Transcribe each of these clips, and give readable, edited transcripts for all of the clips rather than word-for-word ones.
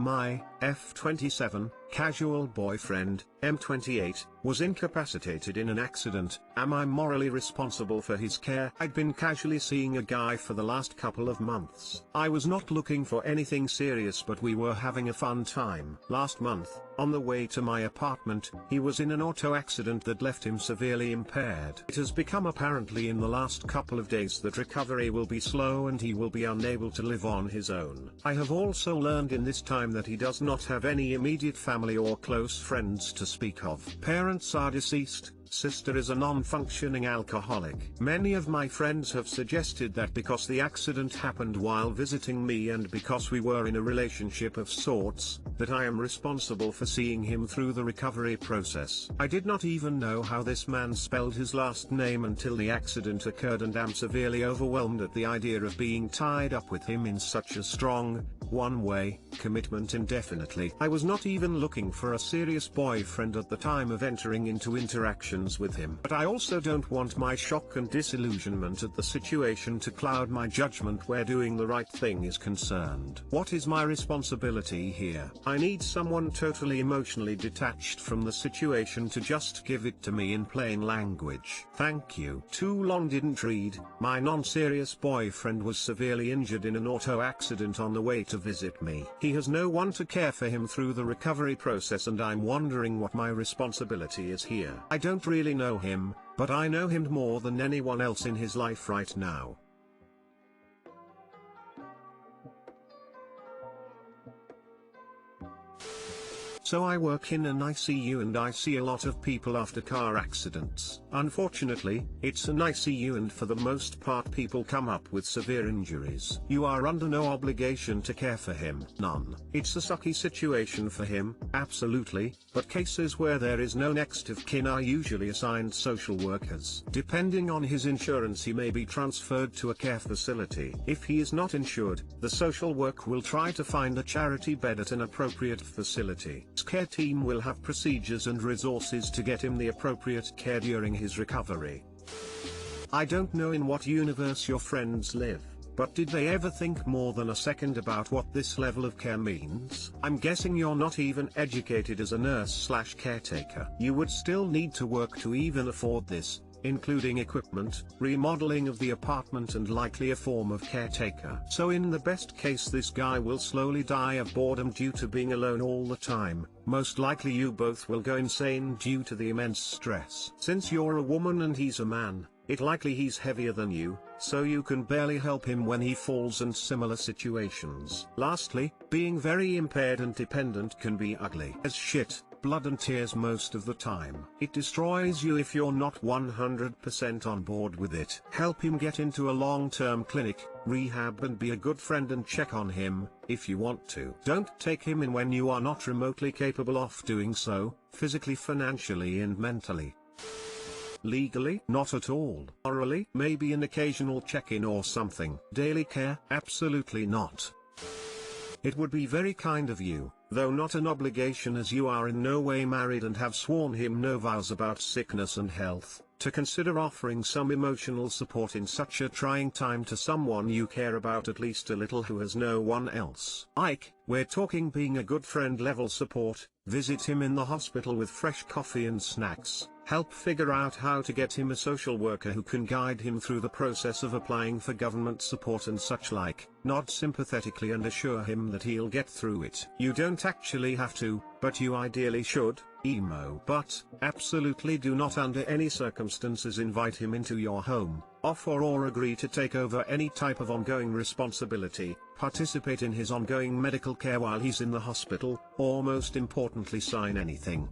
My F27 casual boyfriend, M28, was incapacitated in an accident. Am I morally responsible for his care? I'd been casually seeing a guy for the last couple of months. I was not looking for anything serious, but we were having a fun time. Last month, on the way to my apartment, he was in an auto accident that left him severely impaired. It has become apparently in the last couple of days that recovery will be slow and he will be unable to live on his own. I have also learned in this time that he does not have any immediate family or close friends to speak of. Parents are deceased. Sister is a non-functioning alcoholic. Many of my friends have suggested that because the accident happened while visiting me and because we were in a relationship of sorts, that I am responsible for seeing him through the recovery process. I did not even know how this man spelled his last name until the accident occurred, and am severely overwhelmed at the idea of being tied up with him in such a strong, one-way commitment indefinitely. I was not even looking for a serious boyfriend at the time of entering into interactions with him. But I also don't want my shock and disillusionment at the situation to cloud my judgment where doing the right thing is concerned. What is my responsibility here? I need someone totally emotionally detached from the situation to just give it to me in plain language. Thank you. Too long didn't read. My non-serious boyfriend was severely injured in an auto accident on the way to visit me. He has no one to care for him through the recovery process, and I'm wondering what my responsibility is here. I don't really know him, but I know him more than anyone else in his life right now. So I work in an ICU and I see a lot of people after car accidents. Unfortunately, it's an ICU and for the most part people come up with severe injuries. You are under no obligation to care for him. None. It's a sucky situation for him, absolutely, but cases where there is no next of kin are usually assigned social workers. Depending on his insurance, he may be transferred to a care facility. If he is not insured, the social work will try to find a charity bed at an appropriate facility. Care team will have procedures and resources to get him the appropriate care during his recovery. I don't know in what universe your friends live, but did they ever think more than a second about what this level of care means? I'm guessing you're not even educated as a nurse/caretaker. You would still need to work to even afford this, including equipment, remodeling of the apartment, and likely a form of caretaker. So in the best case, this guy will slowly die of boredom due to being alone all the time. Most likely you both will go insane due to the immense stress. Since you're a woman and he's a man, it likely he's heavier than you, so you can barely help him when he falls and similar situations. Lastly, being very impaired and dependent can be ugly as shit. Blood and tears most of the time. It destroys you if you're not 100% on board with it. Help him get into a long-term clinic, rehab, and be a good friend and check on him, if you want to. Don't take him in when you are not remotely capable of doing so, physically, financially, and mentally. Legally? Not at all. Morally? Maybe an occasional check-in or something. Daily care? Absolutely not. It would be very kind of you, though not an obligation as you are in no way married and have sworn him no vows about sickness and health, to consider offering some emotional support in such a trying time to someone you care about at least a little who has no one else. Ike, we're talking being a good friend level support. Visit him in the hospital with fresh coffee and snacks. Help figure out how to get him a social worker who can guide him through the process of applying for government support and such like. Nod sympathetically and assure him that he'll get through it. You don't actually have to, but you ideally should. Emo. But, absolutely do not under any circumstances invite him into your home, offer or agree to take over any type of ongoing responsibility, participate in his ongoing medical care while he's in the hospital, or most importantly sign anything.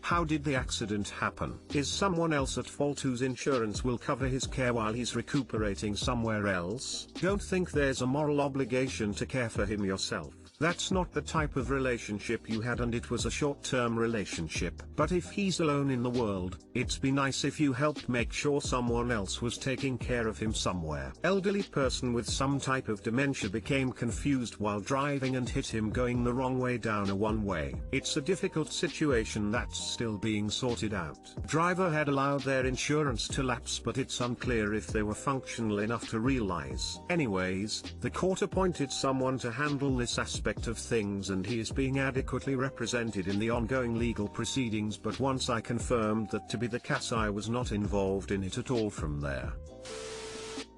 How did the accident happen? Is someone else at fault whose insurance will cover his care while he's recuperating somewhere else? Don't think there's a moral obligation to care for him yourself. That's not the type of relationship you had, and it was a short-term relationship. But if he's alone in the world, it'd be nice if you helped make sure someone else was taking care of him somewhere. Elderly person with some type of dementia became confused while driving and hit him going the wrong way down a one-way. It's a difficult situation that's still being sorted out. Driver had allowed their insurance to lapse, but it's unclear if they were functional enough to realize. Anyways, the court appointed someone to handle this aspect aspect of things and he is being adequately represented in the ongoing legal proceedings, but once I confirmed that to be the case I was not involved in it at all from there.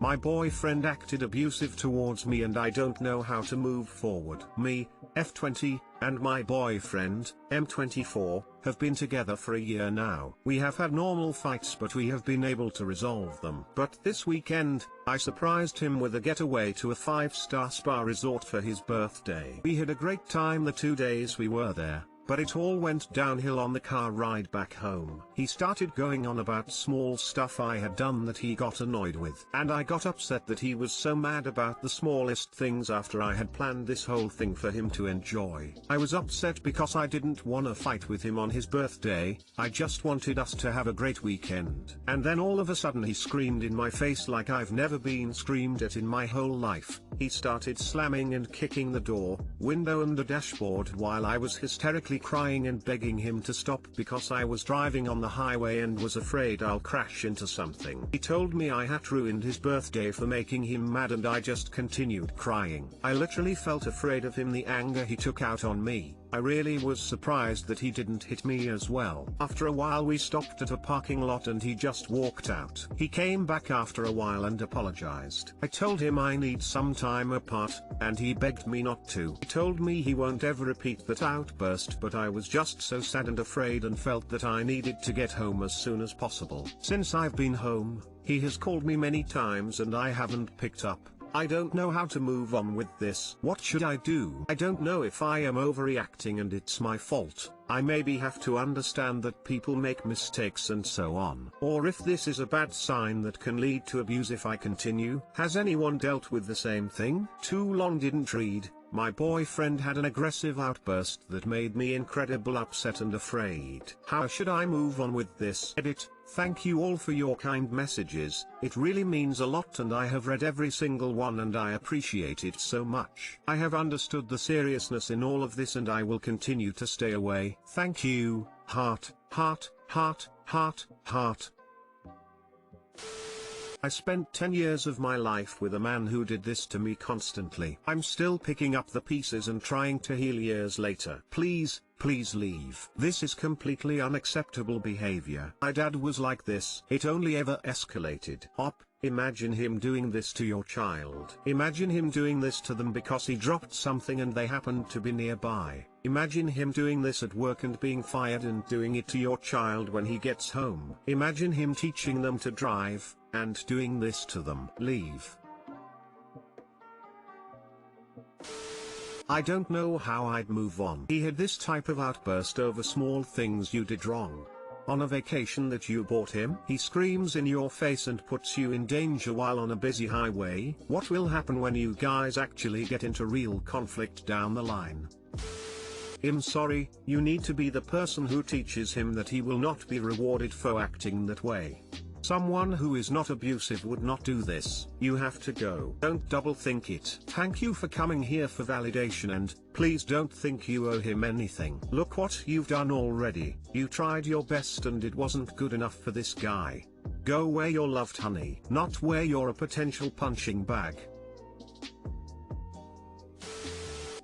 My boyfriend acted abusive towards me and I don't know how to move forward. Me, F20, and my boyfriend, M24, have been together for a year now. We have had normal fights but we have been able to resolve them. But this weekend, I surprised him with a getaway to a 5-star spa resort for his birthday. We had a great time the 2 days we were there. But it all went downhill on the car ride back home. He started going on about small stuff I had done that he got annoyed with. And I got upset that he was so mad about the smallest things after I had planned this whole thing for him to enjoy. I was upset because I didn't want to fight with him on his birthday, I just wanted us to have a great weekend. And then all of a sudden he screamed in my face like I've never been screamed at in my whole life. He started slamming and kicking the door, window and the dashboard while I was hysterically crying and begging him to stop because I was driving on the highway and was afraid I'll crash into something. He told me I had ruined his birthday for making him mad and I just continued crying. I literally felt afraid of him, the anger he took out on me. I really was surprised that he didn't hit me as well. After a while we stopped at a parking lot and he just walked out. He came back after a while and apologized. I told him I need some time apart, and he begged me not to. He told me he won't ever repeat that outburst, but I was just so sad and afraid and felt that I needed to get home as soon as possible. Since I've been home, he has called me many times and I haven't picked up. I don't know how to move on with this. What should I do? I don't know if I am overreacting and it's my fault. I maybe have to understand that people make mistakes and so on. Or if this is a bad sign that can lead to abuse if I continue. Has anyone dealt with the same thing? Too long didn't read. My boyfriend had an aggressive outburst that made me incredibly upset and afraid. How should I move on with this? Edit. Thank you all for your kind messages, it really means a lot and I have read every single one and I appreciate it so much. I have understood the seriousness in all of this and I will continue to stay away. Thank you, heart, heart, heart, heart, heart. I spent 10 years of my life with a man who did this to me constantly. I'm still picking up the pieces and trying to heal years later. Please, please leave. This is completely unacceptable behavior. My dad was like this. It only ever escalated. Imagine him doing this to your child. Imagine him doing this to them because he dropped something and they happened to be nearby. Imagine him doing this at work and being fired and doing it to your child when he gets home. Imagine him teaching them to drive, and doing this to them. Leave. I don't know how I'd move on. He had this type of outburst over small things you did wrong. On a vacation that you bought him, he screams in your face and puts you in danger while on a busy highway. What will happen when you guys actually get into real conflict down the line? I'm sorry, you need to be the person who teaches him that he will not be rewarded for acting that way. Someone who is not abusive would not do this. You have to go. Don't double think it. Thank you for coming here for validation and, please don't think you owe him anything. Look what you've done already. You tried your best and it wasn't good enough for this guy. Go where you're loved, honey, not where you're a potential punching bag.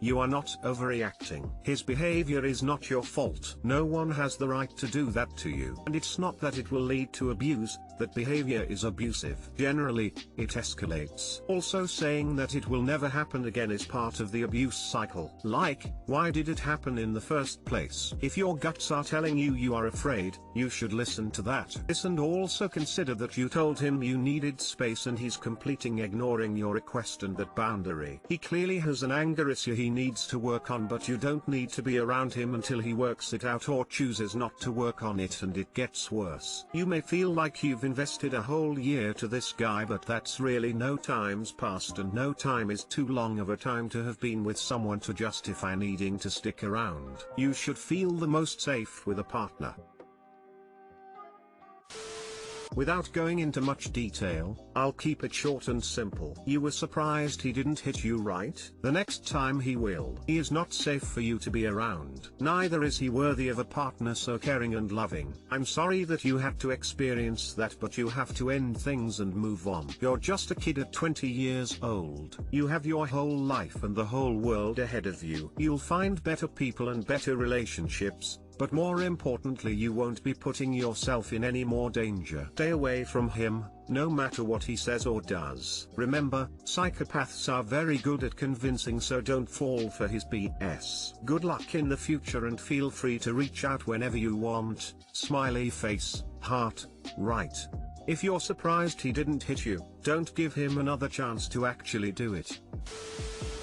You are not overreacting. His behavior is not your fault. No one has the right to do that to you. And it's not that it will lead to abuse, that behavior is abusive. Generally, it escalates. Also saying that it will never happen again is part of the abuse cycle. Like, why did it happen in the first place? If your guts are telling you you are afraid, you should listen to that. And also consider that you told him you needed space and he's completely ignoring your request and that boundary. He clearly has an anger issue he needs to work on, but you don't need to be around him until he works it out or chooses not to work on it and it gets worse. You may feel like you've invested a whole year to this guy, but that's really no time's passed, and no time is too long of a time to have been with someone to justify needing to stick around. You should feel the most safe with a partner. Without going into much detail, I'll keep it short and simple. You were surprised he didn't hit you, right? The next time he will. He is not safe for you to be around. Neither is he worthy of a partner so caring and loving. I'm sorry that you had to experience that, but you have to end things and move on. You're just a kid at 20 years old. You have your whole life and the whole world ahead of you. You'll find better people and better relationships. But more importantly, you won't be putting yourself in any more danger. Stay away from him, no matter what he says or does. Remember, psychopaths are very good at convincing, so don't fall for his BS. Good luck in the future and feel free to reach out whenever you want. Smiley face, heart, right. If you're surprised he didn't hit you, don't give him another chance to actually do it.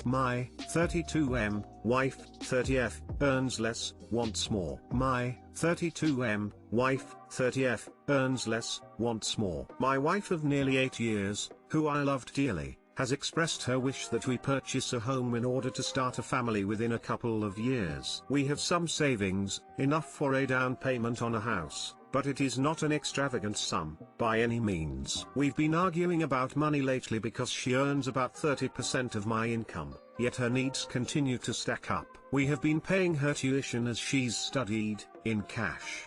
My 32M wife, 30F, earns less, wants more. My 32M wife, 30F, earns less, wants more. My wife of nearly 8 years, who I loved dearly, has expressed her wish that we purchase a home in order to start a family within a couple of years. We have some savings, enough for a down payment on a house, but it is not an extravagant sum, by any means. We've been arguing about money lately because she earns about 30% of my income, yet her needs continue to stack up. We have been paying her tuition as she's studied, in cash.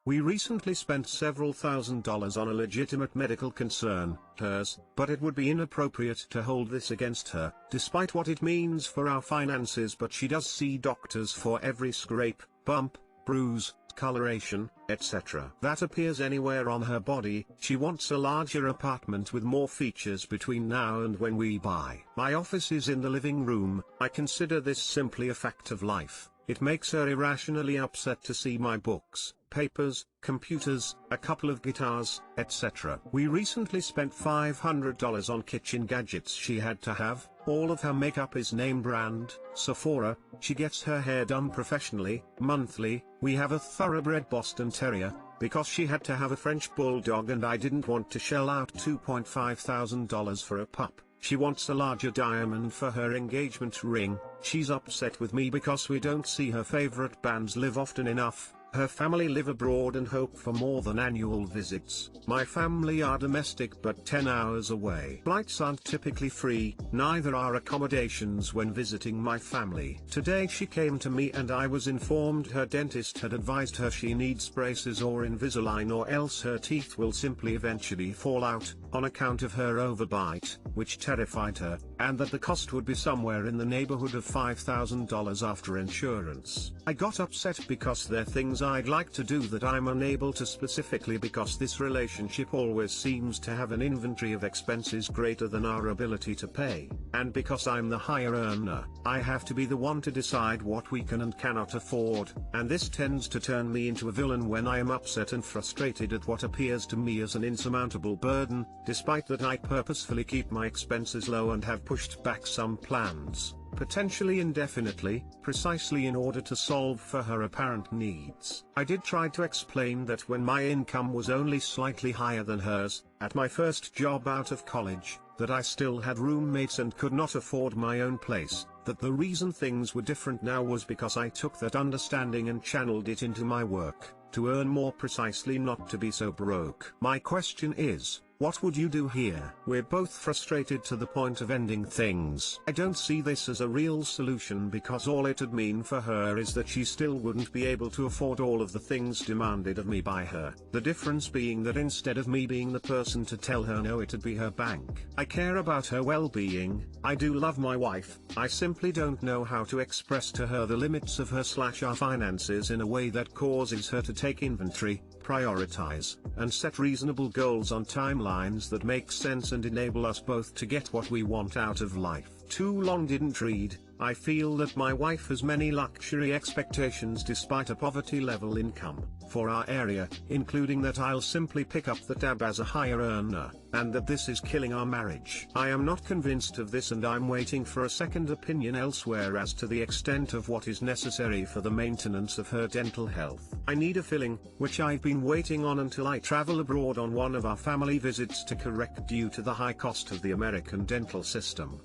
We recently spent several $1,000s on a legitimate medical concern, hers, but it would be inappropriate to hold this against her, despite what it means for our finances. But she does see doctors for every scrape, bump, bruise, coloration, etc. that appears anywhere on her body. She wants a larger apartment with more features between now and when we buy. My office is in the living room. I consider this simply a fact of life. It makes her irrationally upset to see my books, papers, computers, a couple of guitars, etc. We recently spent $500 on kitchen gadgets she had to have. All of her makeup is name brand, Sephora. She gets her hair done professionally, monthly. We have a thoroughbred Boston Terrier, because she had to have a French Bulldog and I didn't want to shell out $2,500 for a pup. She wants a larger diamond for her engagement ring. She's upset with me because we don't see her favorite bands live often enough. Her family live abroad and hope for more than annual visits. My family are domestic but 10 hours away. Flights aren't typically free, neither are accommodations when visiting my family. Today she came to me and I was informed her dentist had advised her she needs braces or Invisalign or else her teeth will simply eventually fall out, on account of her overbite, which terrified her, and that the cost would be somewhere in the neighborhood of $5,000 after insurance. I got upset because there are things I'd like to do that I'm unable to, specifically because this relationship always seems to have an inventory of expenses greater than our ability to pay, and because I'm the higher earner, I have to be the one to decide what we can and cannot afford, and this tends to turn me into a villain when I am upset and frustrated at what appears to me as an insurmountable burden, despite that I purposefully keep my expenses low and have pushed back some plans, potentially indefinitely, precisely in order to solve for her apparent needs. I did try to explain that when my income was only slightly higher than hers, at my first job out of college, that I still had roommates and could not afford my own place, that the reason things were different now was because I took that understanding and channeled it into my work, to earn more, precisely not to be so broke. My question is, what would you do here? We're both frustrated to the point of ending things. I don't see this as a real solution because all it'd mean for her is that she still wouldn't be able to afford all of the things demanded of me by her. The difference being that instead of me being the person to tell her no, it'd be her bank. I care about her well-being. I do love my wife. I simply don't know how to express to her the limits of her/our finances in a way that causes her to take inventory, prioritize, and set reasonable goals on timelines that make sense and enable us both to get what we want out of life. Too long didn't read. I feel that my wife has many luxury expectations despite a poverty-level income, for our area, including that I'll simply pick up the tab as a higher earner, and that this is killing our marriage. I am not convinced of this and I'm waiting for a second opinion elsewhere as to the extent of what is necessary for the maintenance of her dental health. I need a filling, which I've been waiting on until I travel abroad on one of our family visits to correct due to the high cost of the American dental system.